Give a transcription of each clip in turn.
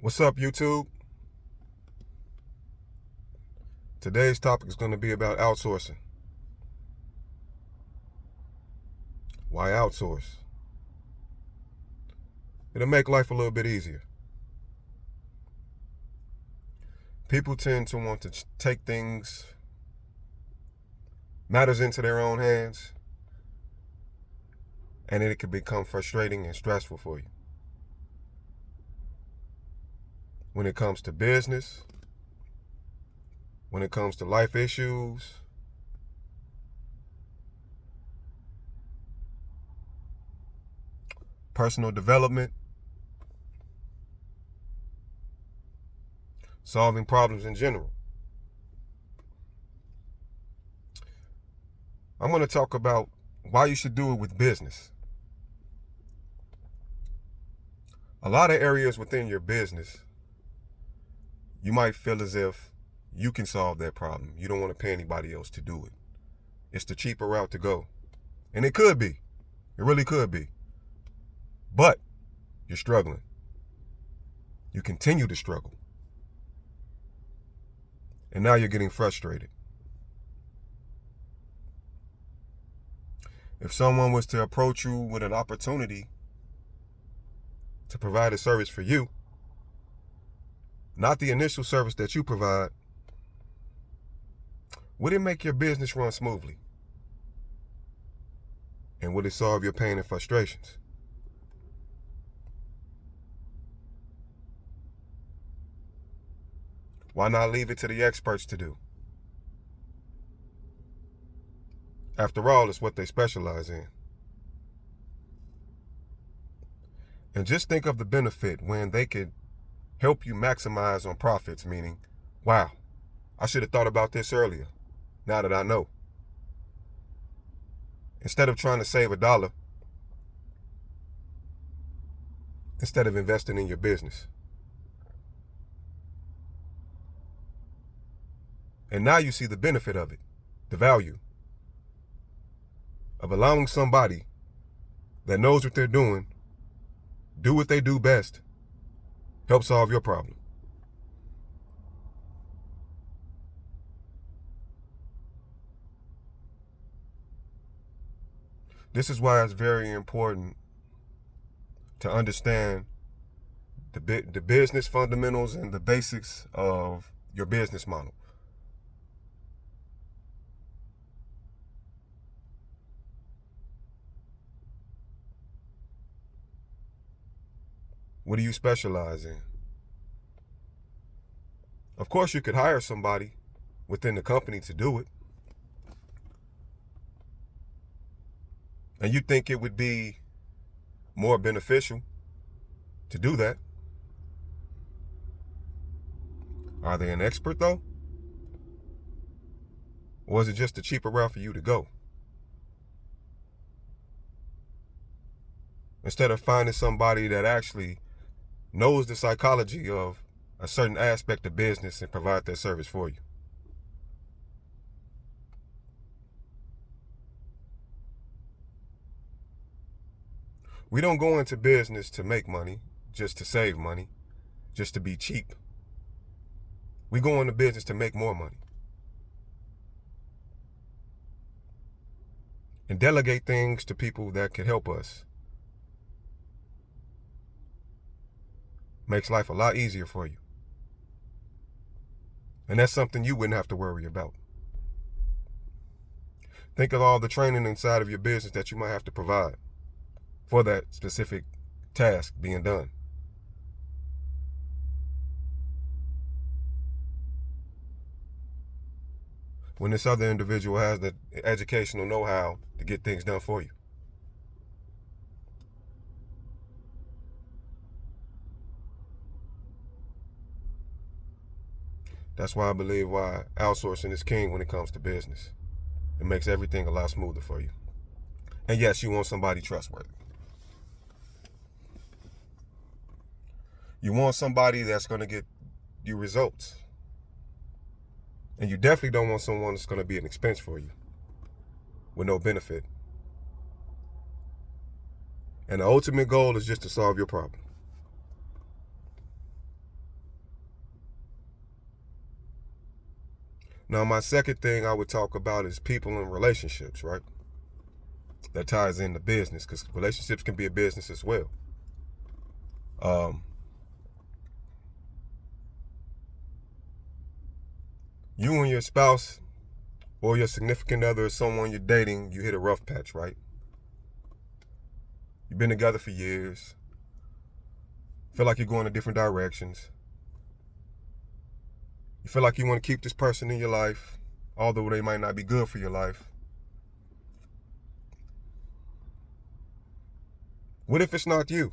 What's up, YouTube? Today's topic is going to be about outsourcing. Why outsource? It'll make life a little bit easier. People tend to want to take matters into their own hands, and it can become frustrating and stressful for you. When it comes to business, when it comes to life issues, personal development, solving problems in general. I'm going to talk about why you should do it with business. A lot of areas within your business, you might feel as if you can solve that problem. You don't want to pay anybody else to do it. It's the cheaper route to go. And it could be. It really could be. But you're struggling. You continue to struggle. And now you're getting frustrated. If someone was to approach you with an opportunity to provide a service for you, not the initial service that you provide, would it make your business run smoothly? And would it solve your pain and frustrations? Why not leave it to the experts to do? After all, it's what they specialize in. And just think of the benefit when they could help you maximize on profits, meaning, wow, I should have thought about this earlier, now that I know. Instead of trying to save $1, instead of investing in your business. And now you see the benefit of it, the value of allowing somebody that knows what they're doing, do what they do best, help solve your problem. This is why it's very important to understand the business fundamentals and the basics of your business model. What do you specialize in? Of course, you could hire somebody within the company to do it. And you think it would be more beneficial to do that. Are they an expert though? Or is it just a cheaper route for you to go? Instead of finding somebody that actually knows the psychology of a certain aspect of business and provide that service for you. We don't go into business to make money, just to save money, just to be cheap. We go into business to make more money. And delegate things to people that can help us. Makes life a lot easier for you. And that's something you wouldn't have to worry about. Think of all the training inside of your business that you might have to provide for that specific task being done. When this other individual has the educational know-how to get things done for you. That's why I believe outsourcing is king when it comes to business. It makes everything a lot smoother for you. And yes, you want somebody trustworthy. You want somebody that's going to get you results. And you definitely don't want someone that's going to be an expense for you with no benefit. And the ultimate goal is just to solve your problem. Now, my second thing I would talk about is people and relationships, right? That ties into business, because relationships can be a business as well. You and your spouse or your significant other or someone you're dating, you hit a rough patch, right? You've been together for years. Feel like you're going in different directions. You feel like you want to keep this person in your life, although they might not be good for your life. What if it's not you?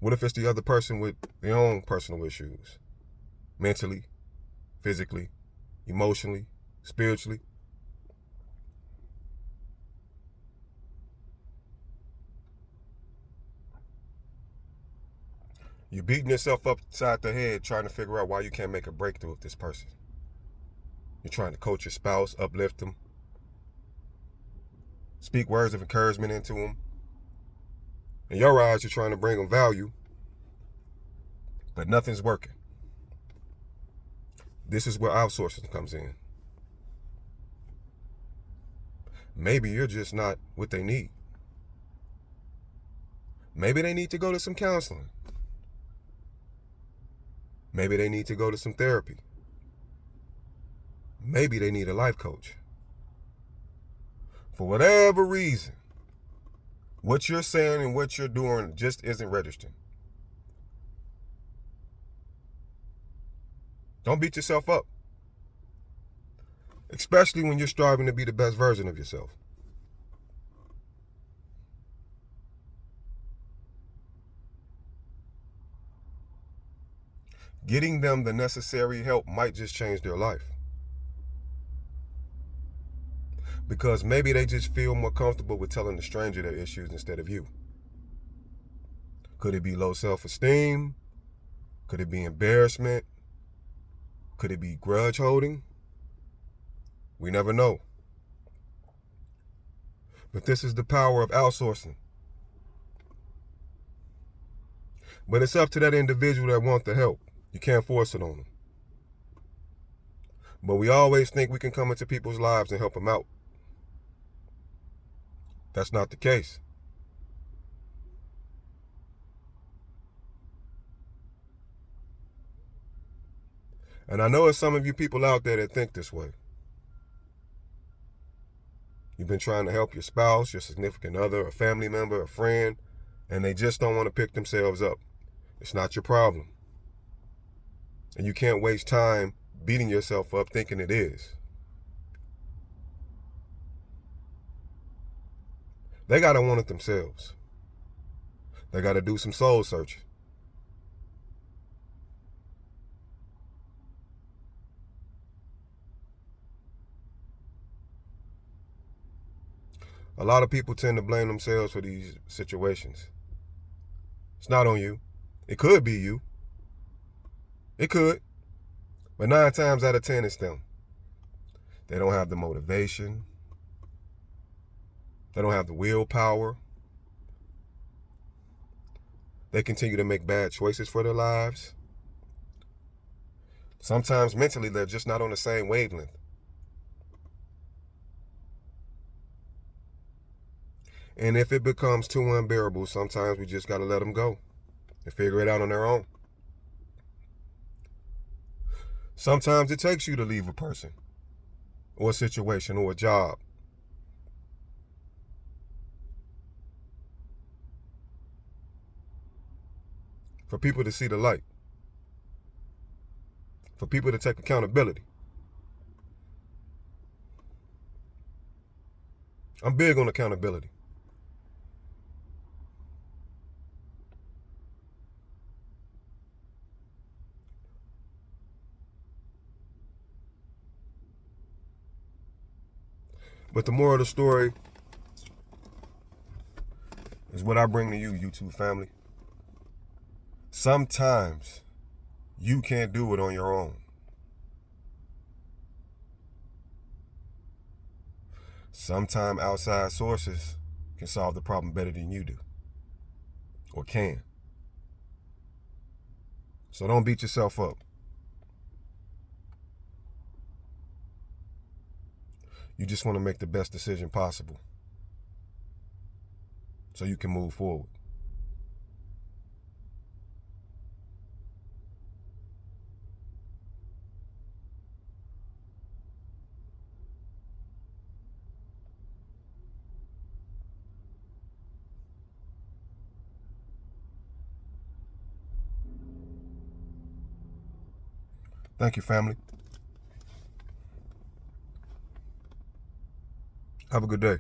What if it's the other person with their own personal issues? Mentally, physically, emotionally, spiritually. You're beating yourself upside the head trying to figure out why you can't make a breakthrough with this person. You're trying to coach your spouse, uplift them, speak words of encouragement into them. In your eyes, you're trying to bring them value, but nothing's working. This is where outsourcing comes in. Maybe you're just not what they need. Maybe they need to go to some counseling. Maybe they need to go to some therapy. Maybe they need a life coach. For whatever reason, what you're saying and what you're doing just isn't registering. Don't beat yourself up, especially when you're striving to be the best version of yourself. Getting them the necessary help might just change their life. Because maybe they just feel more comfortable with telling the stranger their issues instead of you. Could it be low self-esteem? Could it be embarrassment? Could it be grudge holding? We never know. But this is the power of outsourcing. But it's up to that individual that wants the help. You can't force it on them. But we always think we can come into people's lives and help them out. That's not the case. And I know there's some of you people out there that think this way. You've been trying to help your spouse, your significant other, a family member, a friend, and they just don't want to pick themselves up. It's not your problem. And you can't waste time beating yourself up thinking it is. They got to want it themselves. They got to do some soul searching. A lot of people tend to blame themselves for these situations. It's not on you. It could be you. It could. But 9 times out of 10, it's them. They don't have the motivation. They don't have the willpower. They continue to make bad choices for their lives. Sometimes mentally, they're just not on the same wavelength. And if it becomes too unbearable, sometimes we just got to let them go and figure it out on their own. Sometimes it takes you to leave a person or a situation or a job. For people to see the light. For people to take accountability. I'm big on accountability. But the moral of the story is what I bring to you, YouTube family. Sometimes you can't do it on your own. Sometimes outside sources can solve the problem better than you do. Or can. So don't beat yourself up. You just want to make the best decision possible so you can move forward. Thank you, family. Have a good day.